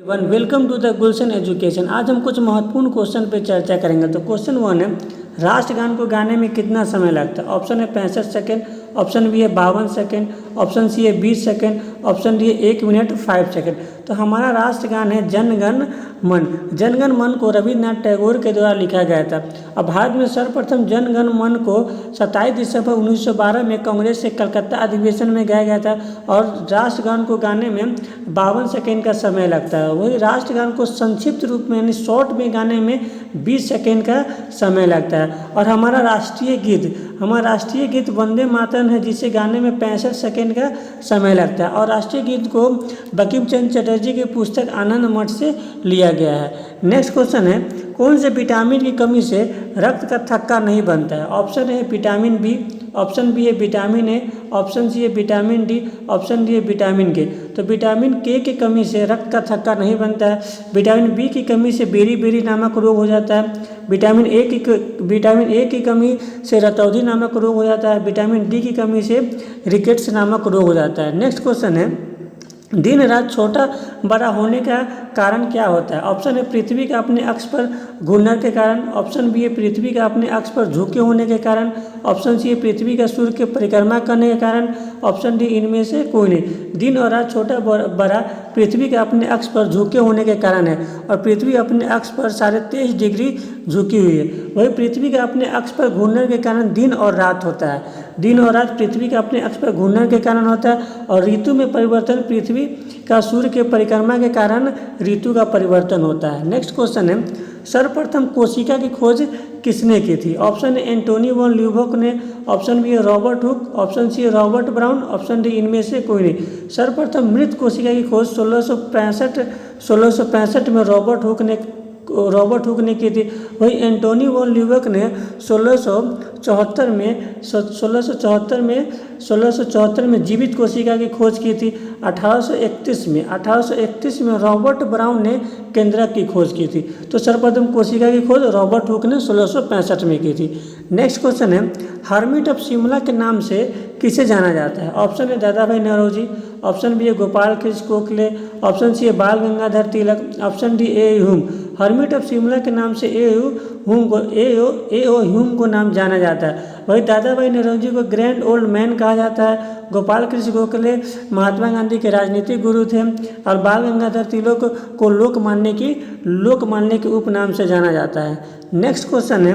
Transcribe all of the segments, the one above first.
One welcome to the Gulshan education. आज हम कुछ महत्वपूर्ण क्वेश्चन पे चर्चा करेंगे। तो क्वेश्चन 1 है, राष्ट्रगान को गाने में कितना समय लगता है? ऑप्शन है 65 सेकेंड, ऑप्शन बी है 52 सेकेंड, ऑप्शन सी है 20 सेकेंड, ऑप्शन डी है 1 मिनट 5 सेकेंड। तो हमारा राष्ट्रगान है जन गण मन। जन गण मन को रविन्द्रनाथ टैगोर के द्वारा लिखा गया था। अब भारत में सर्वप्रथम जन गण मन को 27 दिसंबर 1912 में कांग्रेस से कलकत्ता अधिवेशन में गाया गया था और राष्ट्रगान को गाने में 52 सेकेंड का समय लगता है। वही राष्ट्रगान को संक्षिप्त रूप में यानी शॉर्ट में गाने में 20 सेकेंड का समय लगता है। और हमारा राष्ट्रीय गीत वंदे मातरम है, जिसे गाने में 65 सेकेंड का समय लगता है। और राष्ट्रीय गीत को बंकिम चंद्र चटर्जी की पुस्तक आनंद मठ से लिया गया है। नेक्स्ट क्वेश्चन है, कौन से विटामिन की कमी से रक्त का थक्का नहीं बनता है? ऑप्शन है विटामिन बी, ऑप्शन बी है विटामिन ए, ऑप्शन सी है विटामिन डी, ऑप्शन डी है विटामिन के। तो विटामिन के की कमी से रक्त का थक्का नहीं बनता है। विटामिन बी की कमी से बेरी नामक रोग हो जाता है। विटामिन ए की कमी से रतौंधी नामक रोग हो जाता है। विटामिन डी की कमी से रिकेट्स नामक रोग हो जाता है। नेक्स्ट क्वेश्चन है, दिन रात छोटा बड़ा होने का कारण क्या होता है? ऑप्शन है पृथ्वी का अपने अक्ष पर घूमने के कारण, ऑप्शन बी है पृथ्वी का अपने अक्ष पर झुके होने के कारण, ऑप्शन सी है पृथ्वी का सूर्य की परिक्रमा करने के कारण, ऑप्शन डी इनमें से कोई नहीं। दिन और रात छोटा बड़ा पृथ्वी के अपने अक्ष पर झुके होने के कारण है और पृथ्वी अपने अक्ष पर 23.5 डिग्री झुकी हुई है। वही पृथ्वी के अपने अक्ष पर घूमने के कारण दिन और रात होता है। दिन और रात पृथ्वी के अपने अक्ष पर घूमने के कारण होता है और ऋतु में परिवर्तन पृथ्वी का सूर्य के परिक्रमा के कारण ऋतु का परिवर्तन होता है। नेक्स्ट क्वेश्चन है, सर्वप्रथम कोशिका की खोज किसने की थी? ऑप्शन है एंटोनी वॉन ल्यूबोक ने, ऑप्शन बी है रॉबर्ट हुक, ऑप्शन सी है रॉबर्ट ब्राउन, ऑप्शन डी इनमें से कोई नहीं। सर्वप्रथम मृत कोशिका की खोज 1665 में रॉबर्ट हुक ने की थी। वही एंटोनी वॉन ल्यूबोक ने 1674 में जीवित कोशिका की खोज की थी। 1831 में रॉबर्ट ब्राउन ने केंद्रक की खोज की थी। तो सर्वप्रथम कोशिका की खोज रॉबर्ट हुक ने 1665 में की थी। नेक्स्ट क्वेश्चन है, हर्मिट ऑफ शिमला के नाम से किसे जाना जाता है? ऑप्शन है दादा भाई नौरोजी, ऑप्शन बी है गोपाल कृष्ण गोखले, ऑप्शन सी है Bal Gangadhar Tilak, option D A Hume. Hermit of Shimla के नाम से ए ओ ह्यूम को नाम जाना जाता है। वही दादा भाई नौरोजी को ग्रैंड ओल्ड मैन कहा जाता है। गोपाल कृष्ण गोखले महात्मा गांधी के राजनीतिक गुरु थे और बाल गंगाधर तिलक को लोक मानने के उपनाम से जाना जाता है। नेक्स्ट क्वेश्चन है,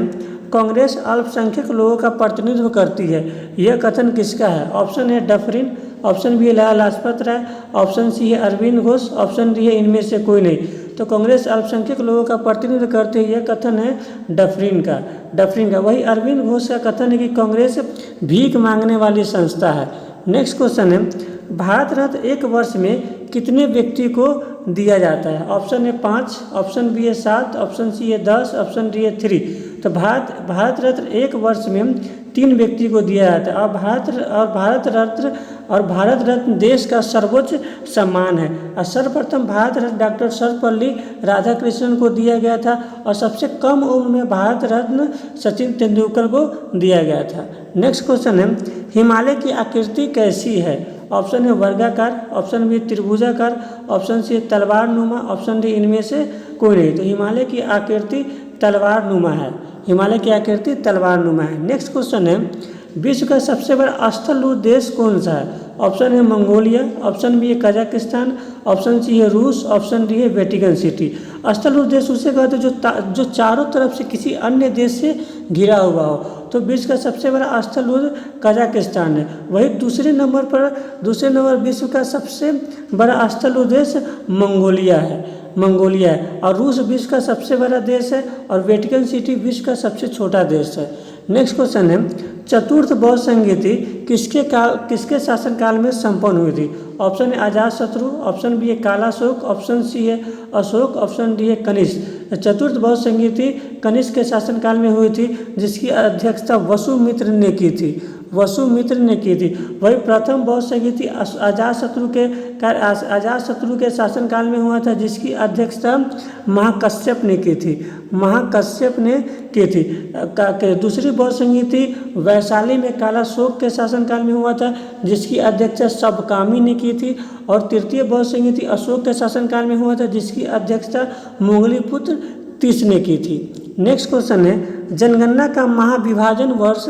कांग्रेस अल्पसंख्यक लोगों का प्रतिनिधित्व करती है, यह कथन किसका है? ऑप्शन है डफरिन, ऑप्शन बी है लाला लाजपत राय, ऑप्शन सी है अरविंद घोष, ऑप्शन डी है इनमें से कोई नहीं। तो कांग्रेस अल्पसंख्यक लोगों का प्रतिनिधित्व करती है, यह कथन है डफरिन का। वही अरविंद घोष का कथन है कि कांग्रेस भीख मांगने वाली संस्था है। नेक्स्ट क्वेश्चन है, भारत रत्न एक वर्ष में कितने व्यक्ति को दिया जाता है? ऑप्शन है 5, ऑप्शन बी है 7, ऑप्शन सी है 10, ऑप्शन डी है 3। तो भारत रत्न एक वर्ष में 3 व्यक्ति को दिया जाता है और भारत रत्न देश का सर्वोच्च सम्मान है। और सर्वप्रथम भारत रत्न डॉक्टर सर्वपल्ली राधाकृष्णन को दिया गया था और सबसे कम उम्र में भारत रत्न सचिन तेंदुलकर को दिया गया था। नेक्स्ट क्वेश्चन है, हिमालय की आकृति कैसी है? ऑप्शन है वर्गाकार, ऑप्शन बी त्रिभुजाकार, ऑप्शन सी तलवार नुमा, ऑप्शन डी इनमें से कोई नहीं। तो हिमालय की आकृति तलवार नुमा है। नेक्स्ट क्वेश्चन है, विश्व का सबसे बड़ा स्थलरूप देश कौन सा है? ऑप्शन है मंगोलिया, ऑप्शन बी है कजाकिस्तान, ऑप्शन सी है रूस, ऑप्शन डी है वेटिकन सिटी। स्थलरूप देश उसे कहते हैं जो चारों तरफ से किसी अन्य देश से घिरा हुआ हो। तो विश्व का सबसे बड़ा स्थलरूप कजाकिस्तान है। वही दूसरे नंबर विश्व का सबसे बड़ा स्थलरूप देश मंगोलिया है और रूस विश्व का सबसे बड़ा देश है और वेटिकन सिटी विश्व का सबसे छोटा देश है। नेक्स्ट क्वेश्चन है, चतुर्थ बौद्ध संहिता किसके शासनकाल में संपन्न हुई थी? ऑप्शन है अजातशत्रु, ऑप्शन बी है कालाशोक, ऑप्शन सी है अशोक, ऑप्शन डी है कनिष्क। चतुर्थ बौद्ध संहिता कनिष्क के शासनकाल में हुई थी, जिसकी अध्यक्षता वसुमित्र ने की थी। वसुमित्र ने की थी। वही प्रथम बौद्ध संगीति अजातशत्रु के शासनकाल में हुआ था, जिसकी अध्यक्षता महाकश्यप ने की थी। दूसरी बौद्ध संगीति वैशाली में कालाशोक के शासनकाल में हुआ था, जिसकी अध्यक्षता सबकामी ने की थी। और तृतीय बौद्ध संगीति अशोक के शासनकाल में हुआ था, जिसकी अध्यक्षता मोगलीपुत्र तीस ने की थी। नेक्स्ट क्वेश्चन है, जनगणना का महाविभाजन वर्ष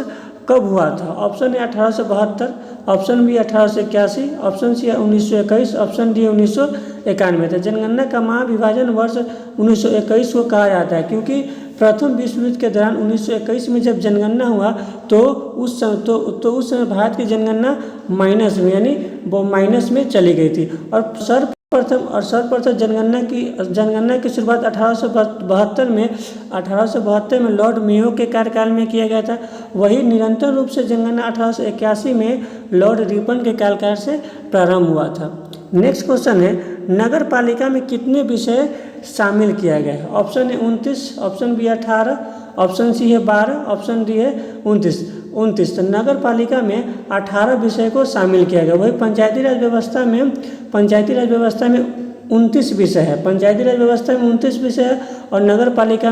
कब हुआ था? Option A 1872, option B 1881, option C 1921, option D 1991 था। जनगणना का महाविभाजन वर्ष 1921 को कहा जाता है, क्योंकि प्रथम विश्व युद्ध के दौरान 1921 में जब जनगणना हुआ तो उस समय भारत की जनगणना माइनस में, यानी वो माइनस में चली गई थी। और सर्वप्रथम जनगणना की शुरुआत 1872 में लॉर्ड मेयो के कार्यकाल में किया गया था। वही निरंतर रूप से जनगणना 1881 में लॉर्ड रिपन के कार्यकाल से प्रारंभ हुआ था। नेक्स्ट क्वेश्चन है, नगर पालिका में कितने विषय शामिल किया गया है? ऑप्शन है 29, ऑप्शन बी 18, ऑप्शन सी है 12, ऑप्शन डी है 29। तो नगर पालिका में 18 विषय को शामिल किया गया। वही पंचायती राज व्यवस्था में 29 विषय है। पंचायती राज व्यवस्था में 29 विषय है और नगर पालिका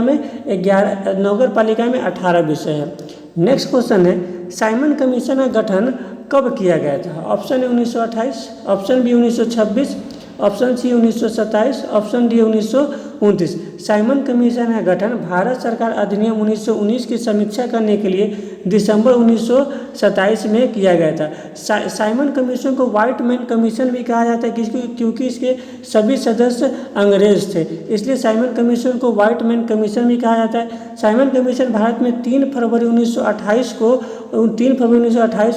में 18 विषय है। नेक्स्ट क्वेश्चन है, साइमन कमीशन का गठन कब किया गया था? ऑप्शन है 1928, option B 1926, option C 1927, option D 1929। Simon commission का गठन भारत सरकार अधिनियम 1919 की समीक्षा करने के लिए दिसंबर 1927 में किया गया था। साइमन कमीशन को व्हाइट मैन कमीशन भी कहा जाता है, क्योंकि इसके सभी सदस्य अंग्रेज थे, इसलिए साइमन कमीशन को व्हाइट मैन कमीशन भी कहा जाता है। साइमन कमीशन भारत में 3 फरवरी 1928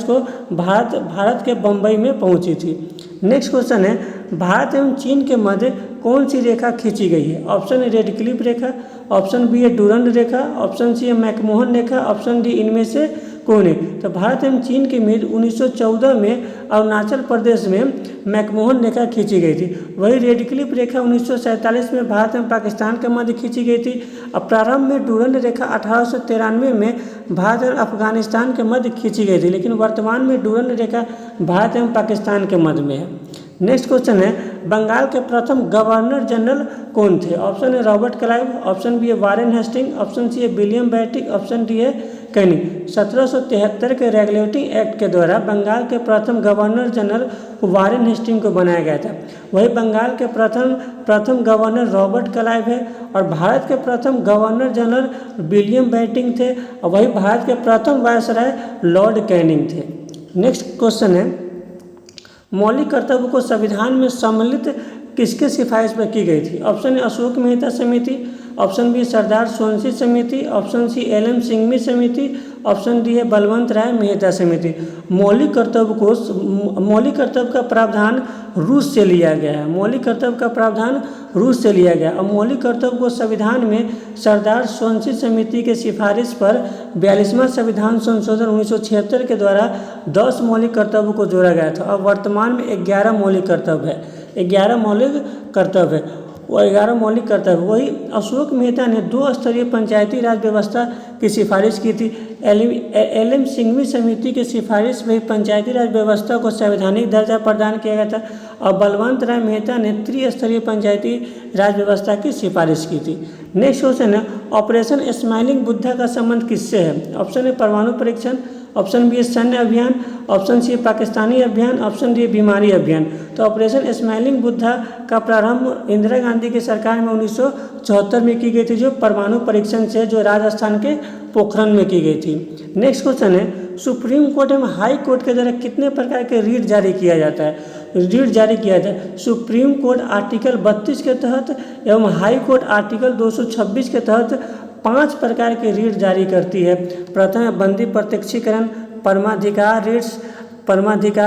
को भारत के बम्बई में पहुंची थी। नेक्स्ट क्वेश्चन है, भारत एवं चीन के मध्य कौन सी रेखा खींची गई है? ऑप्शन है रेड क्लिफ रेखा, ऑप्शन बी है डूरंड रेखा, ऑप्शन सी है मैकमोहन रेखा, ऑप्शन डी इनमें से कौन है? तो भारत एवं चीन के मध्य 1914 में अरुणाचल प्रदेश में मैकमोहन रेखा खींची गई थी। वही रेड क्लिफ रेखा 1947 में भारत एवं पाकिस्तान के मध्य खींची गई थी। अब प्रारंभ में डूरंड रेखा 1893 में भारत और अफगानिस्तान के मध्य खींची गई थी, लेकिन वर्तमान में डूरंड रेखा भारत एवं पाकिस्तान के मध्य में है। नेक्स्ट क्वेश्चन है, बंगाल के प्रथम गवर्नर जनरल कौन थे? ऑप्शन है रॉबर्ट क्लाइव, ऑप्शन बी है वारेन हेस्टिंग, ऑप्शन सी है विलियम बेंटिक, ऑप्शन डी है कैनिंग। 1773 के रेगुलेटिंग एक्ट के द्वारा बंगाल के प्रथम गवर्नर जनरल वारेन हेस्टिंग को बनाया गया था। वही बंगाल के प्रथम गवर्नर रॉबर्ट क्लाइव है और भारत के प्रथम गवर्नर जनरल विलियम बेंटिक थे और वही भारत के प्रथम वायसराय लॉर्ड कैनिंग थे। नेक्स्ट क्वेश्चन है, मौलिक कर्तव्य को संविधान में सम्मिलित किसके सिफारिश पर की गई थी? ऑप्शन ए अशोक मेहता समिति, ऑप्शन बी सरदार सोनसी समिति, ऑप्शन सी एल.एम. सिंघवी समिति, ऑप्शन डी है बलवंत राय मेहता समिति। मौलिक कर्तव्य का प्रावधान रूस से लिया गया है। मौलिक कर्तव्य का प्रावधान रूस से लिया गया और मौलिक कर्तव्य को संविधान में सरदार सोनसी समिति के सिफारिश पर 42वां संविधान संशोधन 1976 के द्वारा 10 मौलिक कर्तव्य को जोड़ा गया था और वर्तमान में 11 मौलिक कर्तव्य है। 11 मौलिक कर्तव्य है। वो 11 मौलिक कर्तव्य। वही अशोक मेहता ने 2 स्तरीय पंचायती राज व्यवस्था की सिफारिश की थी। एल.एम. सिंघवी समिति की सिफारिश में पंचायती राज व्यवस्था को संवैधानिक दर्जा प्रदान किया गया था और बलवंत राय मेहता ने त्रिस्तरीय पंचायती राज व्यवस्था की सिफारिश की थी। नेक्स्ट क्वेश्चन है, ऑपरेशन स्माइलिंग बुद्धा का संबंध किससे है? ऑप्शन है परमाणु परीक्षण, ऑप्शन बी है सैन्य अभियान, ऑप्शन सी पाकिस्तानी अभियान, ऑप्शन डी बीमारी अभियान। तो ऑपरेशन स्माइलिंग बुद्धा का प्रारंभ इंदिरा गांधी की सरकार में 1974 में की गई थी, जो परमाणु परीक्षण से जो राजस्थान के पोखरण में की गई थी। नेक्स्ट क्वेश्चन है, सुप्रीम कोर्ट एवं हाई कोर्ट के द्वारा कितने प्रकार के रीट जारी किया जाता है? रीट जारी किया जाता है सुप्रीम कोर्ट आर्टिकल 32 के तहत एवं हाई कोर्ट आर्टिकल 226 के तहत 5 प्रकार के रीट जारी करती है। प्रथम है बंदी प्रत्यक्षीकरण, परमाधिकार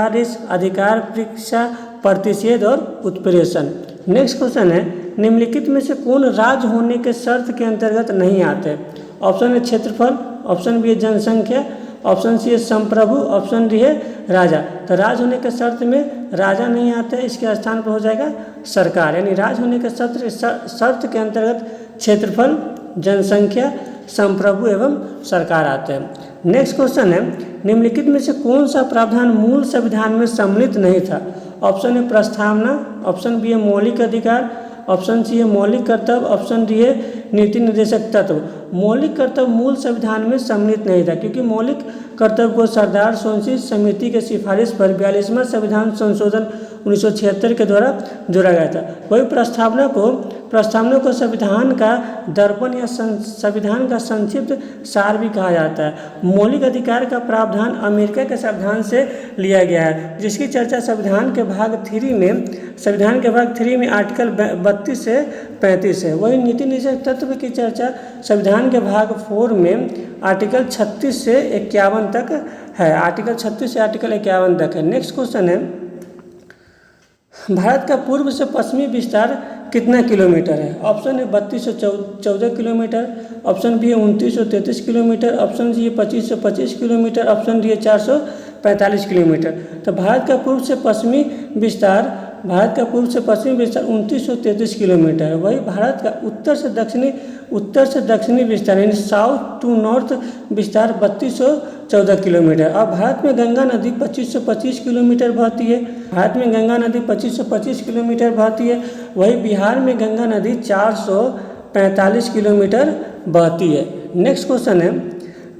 रिट्स, अधिकार परीक्षा, प्रतिषेध और उत्प्रेषण। नेक्स्ट क्वेश्चन है, निम्नलिखित में से कौन राज होने के शर्त के अंतर्गत नहीं आते? ऑप्शन है क्षेत्रफल, ऑप्शन बी है जनसंख्या, ऑप्शन सी है संप्रभु, ऑप्शन डी है राजा। तो राज होने के शर्त में राजा नहीं आता है, इसके स्थान पर हो जाएगा सरकार। यानी राज होने के शर्त के अंतर्गत क्षेत्रफल, जनसंख्या, संप्रभु एवं सरकार आते हैं। नेक्स्ट क्वेश्चन है, निम्नलिखित में से कौन सा प्रावधान मूल संविधान में सम्मिलित नहीं था? ऑप्शन है प्रस्तावना, ऑप्शन बी है मौलिक अधिकार, ऑप्शन सी है मौलिक कर्तव्य, ऑप्शन डी है नीति निर्देशक तत्व। मौलिक कर्तव्य मूल संविधान में सम्मिलित नहीं था, क्योंकि मौलिक कर्तव्य को सरदार सोनसी समिति के सिफारिश पर 42वां संविधान संशोधन 1976 के द्वारा जोड़ा गया था। वही प्रस्तावना को संविधान का दर्पण या संविधान का संक्षिप्त सार भी कहा जाता है। मौलिक अधिकार का प्रावधान अमेरिका के संविधान से लिया गया है, जिसकी चर्चा संविधान के भाग 3 में आर्टिकल 32 से 35 है। वही नीति निर्देशक तत्व की चर्चा संविधान के भाग 4 में आर्टिकल 36 से 51 तक है। आर्टिकल 36 से आर्टिकल 51 तक है। नेक्स्ट क्वेश्चन है, भारत का पूर्व से पश्चिमी विस्तार कितना किलोमीटर है? ऑप्शन है 3214 किलोमीटर, ऑप्शन बी है 2933 किलोमीटर, ऑप्शन सी है 2525 किलोमीटर, ऑप्शन डी है 445 किलोमीटर। तो भारत का पूर्व से पश्चिमी विस्तार 2933 किलोमीटर है। वही भारत का उत्तर से दक्षिणी विस्तार यानी साउथ टू नॉर्थ विस्तार 3214 किलोमीटर। और भारत में गंगा नदी 2525 किलोमीटर बहती है। वही बिहार में गंगा नदी 445 किलोमीटर बहती है। नेक्स्ट क्वेश्चन है,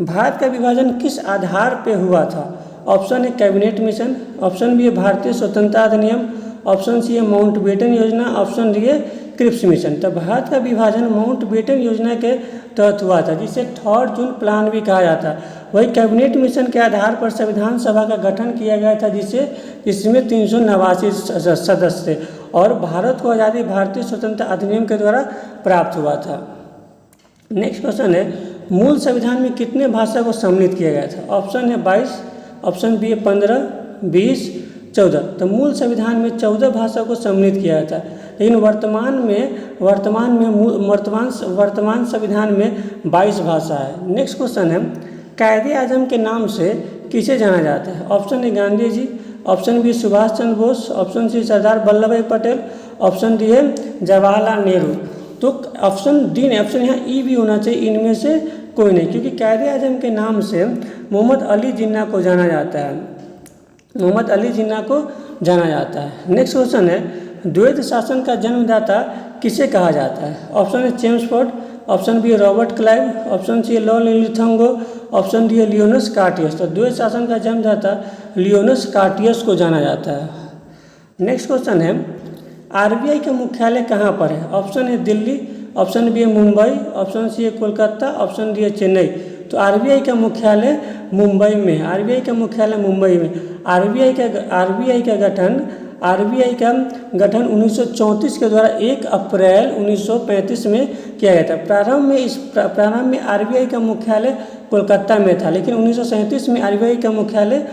भारत का विभाजन किस आधार पर हुआ था? ऑप्शन है कैबिनेट मिशन, ऑप्शन बी है भारतीय स्वतंत्रता अधिनियम, ऑप्शन सी है माउंटबेटन योजना, ऑप्शन डी है क्रिप्स मिशन। तो भारत का विभाजन माउंटबेटन योजना के तहत हुआ था, जिसे 3 जून प्लान भी कहा जाता है। वही कैबिनेट मिशन के आधार पर संविधान सभा का गठन किया गया था, जिसमें 389 सदस्य थे, और भारत को आज़ादी भारतीय स्वतंत्रता अधिनियम के द्वारा प्राप्त हुआ था। नेक्स्ट क्वेश्चन है, मूल संविधान में कितने भाषा को सम्मिलित किया गया था? ऑप्शन है 22, ऑप्शन बी है 15, 20, 14। तो मूल संविधान में 14 भाषा को सम्मिलित किया गया था, लेकिन वर्तमान संविधान में 22 भाषा है। नेक्स्ट क्वेश्चन है, कायदे आजम के नाम से किसे जाना जाता है? ऑप्शन है Gandhi ji, option B Subhash Chandra Bose, option C Sardar Vallabh भाई पटेल, ऑप्शन डी है जवाहरलाल नेहरू। तो ऑप्शन डी ने ऑप्शन यहाँ ई भी होना चाहिए, इनमें से कोई नहीं, क्योंकि कायदे आजम के नाम से मोहम्मद अली जिन्ना को जाना जाता है। नेक्स्ट क्वेश्चन है, द्वैध शासन का जन्मदाता किसे कहा जाता है? ऑप्शन है चेम्सफोर्ड, ऑप्शन बी है रॉबर्ट क्लाइव, ऑप्शन सी है लॉ लिथंगो, ऑप्शन डी है लियोनस कार्टियस। तो द्वैध शासन का जन्मदाता लियोनस कार्टियस को जाना जाता है। नेक्स्ट क्वेश्चन है, आरबीआई का मुख्यालय कहाँ पर है? ऑप्शन है दिल्ली, ऑप्शन बी है मुंबई, ऑप्शन सी है कोलकाता, ऑप्शन डी है चेन्नई। तो आरबीआई का मुख्यालय मुंबई में है। आरबीआई का 1934 के द्वारा 1 अप्रैल 1935 में किया गया था। प्रारंभ में आरबीआई का मुख्यालय कोलकाता में था, लेकिन 1937 में आरबीआई का मुख्यालय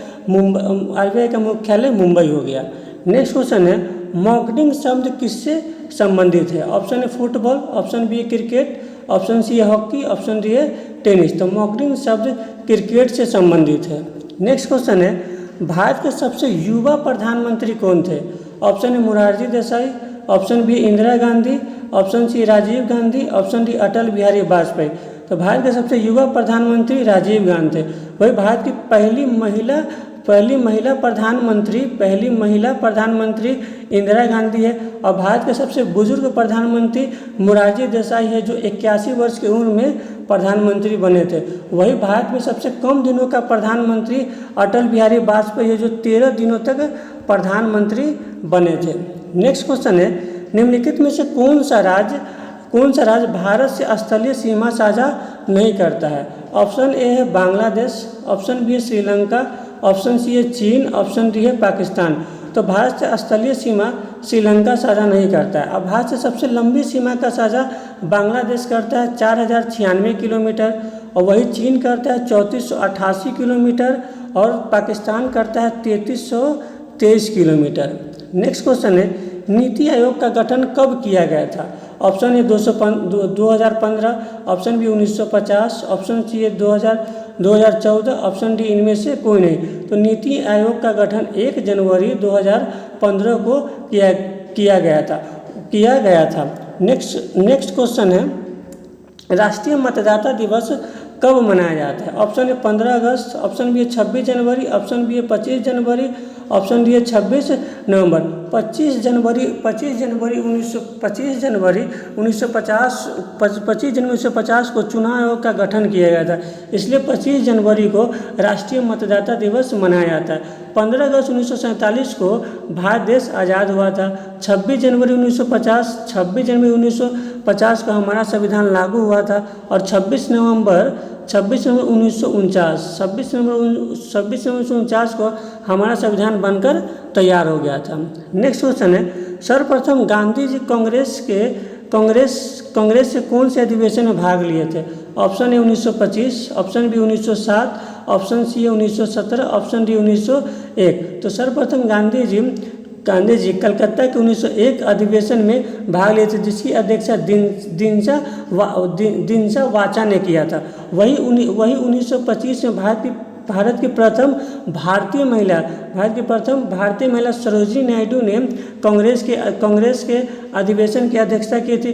मुंबई हो गया। नेक्स्ट क्वेश्चन है, मॉकड्रिल शब्द किससे संबंधित है? ऑप्शन है फुटबॉल, ऑप्शन बी है क्रिकेट, ऑप्शन सी है हॉकी, ऑप्शन डी है टेनिस। तो मॉकड्रिल शब्द क्रिकेट से संबंधित है। नेक्स्ट क्वेश्चन है, भारत के सबसे युवा प्रधानमंत्री कौन थे? ऑप्शन है Morarji Desai, option B Indira Gandhi, option C Rajiv Gandhi, option D Atal Bihari Vajpayee. तो भारत के सबसे युवा प्रधानमंत्री राजीव गांधी थे। वही भारत की पहली महिला प्रधानमंत्री इंदिरा गांधी है, और भारत के सबसे बुजुर्ग प्रधानमंत्री मोरारजी देसाई है, जो 81 वर्ष की उम्र में प्रधानमंत्री बने थे। वही भारत में सबसे कम दिनों का प्रधानमंत्री अटल बिहारी वाजपेयी है, जो 13 दिनों तक प्रधानमंत्री बने थे। नेक्स्ट क्वेश्चन है, निम्नलिखित में से कौन सा राज्य भारत से स्थलीय सीमा साझा नहीं करता है? ऑप्शन ए है बांग्लादेश, ऑप्शन बी है श्रीलंका, ऑप्शन सी है चीन, ऑप्शन डी है पाकिस्तान। तो भारत से स्थलीय सीमा श्रीलंका साझा नहीं करता है। अब भारत से सबसे लंबी सीमा का साझा बांग्लादेश करता है 4096 किलोमीटर, और वही चीन करता है 3488 किलोमीटर, और पाकिस्तान करता है 3323 किलोमीटर। नेक्स्ट क्वेश्चन है, नीति आयोग का गठन कब किया गया था? Option A 2015, option B 1950, option C है 2014, ऑप्शन डी इनमें से कोई नहीं। तो नीति आयोग का गठन 1 जनवरी 2015 को किया गया था। नेक्स्ट क्वेश्चन है, राष्ट्रीय मतदाता दिवस कब मनाया जाता है? ऑप्शन ए 15 अगस्त, ऑप्शन बी है 26 जनवरी, ऑप्शन बी है 25 जनवरी, ऑप्शन डी है 26 नवंबर। 25 जनवरी 1950 को चुनाव आयोग का गठन किया गया था, इसलिए 25 जनवरी को राष्ट्रीय मतदाता दिवस मनाया जाता है। 15 अगस्त 1947 को भारत देश आज़ाद हुआ था। 26 जनवरी 1950 को हमारा संविधान लागू हुआ था। और 26 नवंबर 1949 को हमारा संविधान बनकर तैयार हो गया था। नेक्स्ट क्वेश्चन है, सर्वप्रथम गांधी जी कांग्रेस से कौन से अधिवेशन में भाग लिए थे? Option A 1925, option B 1907, option C है 1917, ऑप्शन डी 1901। तो सर्वप्रथम गांधी जी कलकत्ता के 1901 अधिवेशन में भाग लिए थे, जिसकी अध्यक्षता दिनशा वाचा ने किया था। वही 1925 में भारत की प्रथम भारतीय महिला सरोजिनी नायडू ने कांग्रेस के अधिवेशन की अध्यक्षता की थी।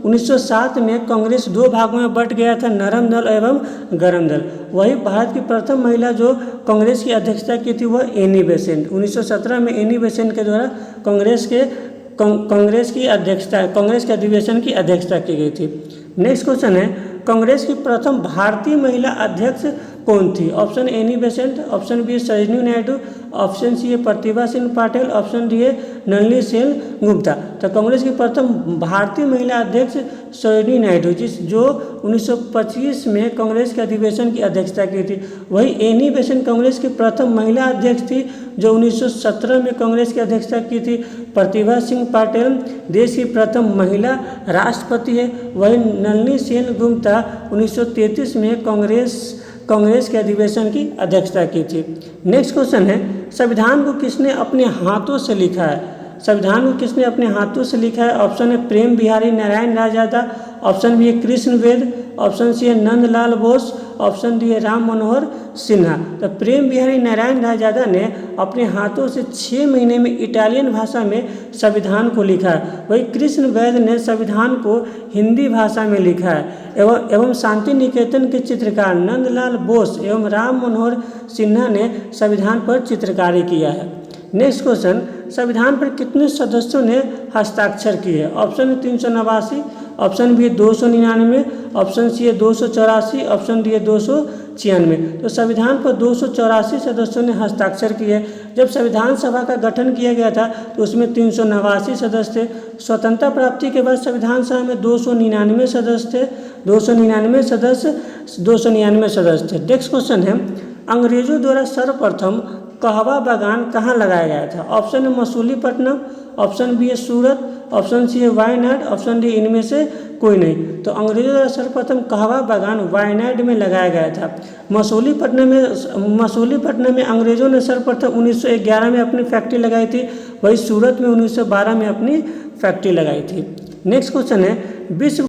1907 में कांग्रेस दो भागों में बंट गया था, नरम दल एवं गरम दल। वही भारत की प्रथम महिला जो कांग्रेस की अध्यक्षता की थी वह एनी बेसेंट। 1917 में एनी बेसेंट के द्वारा कांग्रेस के अधिवेशन की अध्यक्षता की गई थी। नेक्स्ट क्वेश्चन है, कांग्रेस की प्रथम भारतीय महिला अध्यक्ष कौन थी? Option Annie Besant, option B Sarojini Naidu, option C है प्रतिभा सिंह पाटिल, ऑप्शन डी है नलिनी सेन गुप्ता। तो कांग्रेस की प्रथम भारतीय महिला अध्यक्ष सरोजिनी नायडू जो 1925 में कांग्रेस के अधिवेशन की अध्यक्षता की थी। वही एनी बेसेंट कांग्रेस की प्रथम महिला अध्यक्ष थी जो 1917 में कांग्रेस की अध्यक्षता की थी। प्रतिभा सिंह पाटिल देश की प्रथम महिला राष्ट्रपति है। वही नलिनी सेन गुप्ता 1933 में कांग्रेस के अधिवेशन की अध्यक्षता की थी। नेक्स्ट क्वेश्चन है, संविधान को किसने अपने हाथों से लिखा है? संविधान को किसने अपने हाथों से लिखा है? ऑप्शन है प्रेम बिहारी नारायण रायजादा, ऑप्शन बी है कृष्ण वेद, ऑप्शन सी है नंदलाल बोस, ऑप्शन डी है राम मनोहर सिन्हा। तो प्रेम बिहारी नारायण रायजादा ने अपने हाथों से 6 महीने में इटालियन भाषा में संविधान को लिखा है। वही कृष्ण वैद ने संविधान को हिंदी भाषा में लिखा है। एवं शांति निकेतन के चित्रकार नंदलाल बोस एवं राम मनोहर सिन्हा ने संविधान पर चित्रकारी किया है। नेक्स्ट क्वेश्चन, संविधान पर कितने सदस्यों ने हस्ताक्षर किए? ऑप्शन है 389, ऑप्शन बी है 299, ऑप्शन सी है 284, ऑप्शन डी है 296। तो संविधान पर 284 सदस्यों ने हस्ताक्षर किए। जब संविधान सभा का गठन किया गया था तो उसमें 389 सदस्य थे। स्वतंत्रता प्राप्ति के बाद संविधान सभा में 299 सदस्य थे। 299 सदस्य थे। नेक्स्ट क्वेश्चन है, अंग्रेजों द्वारा सर्वप्रथम कहवा बागान कहाँ लगाया गया था? ऑप्शन है मसूलीपट्टनम, ऑप्शन बी है सूरत, ऑप्शन सी है वायनाड, ऑप्शन डी इनमें से कोई नहीं। तो अंग्रेजों द्वारा सर्वप्रथम कहवा बागान वायनाड में लगाया गया था। मसूलीपट्टनम में अंग्रेजों ने सर्वप्रथम 1911 में अपनी फैक्ट्री लगाई थी। वही सूरत में 1912 में अपनी फैक्ट्री लगाई थी। नेक्स्ट क्वेश्चन है, विश्व